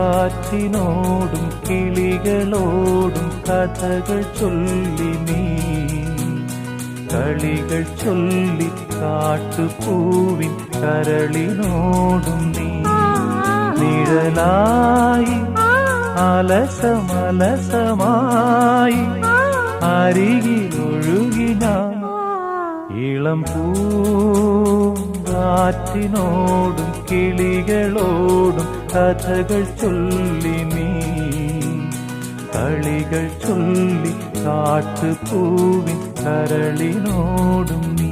പൂങ്കാറ്റിനോടും കിളികളോടും കഥകൾ ചൊല്ലി നീ കളികൾ ചൊല്ലി കാട്ടുപൂവിൻ കരളിനോടും നീ നിഴലായി അലസമലസമായി അരികിലൊഴുകിന ഇളം പൂങ്കാറ്റിനോടും കിളികളോടും കഥകൾ ചൊല്ലി നീ കളികൾ ചൊല്ലി കാട്ടുപൂവിൻ കരളിനോടും നീ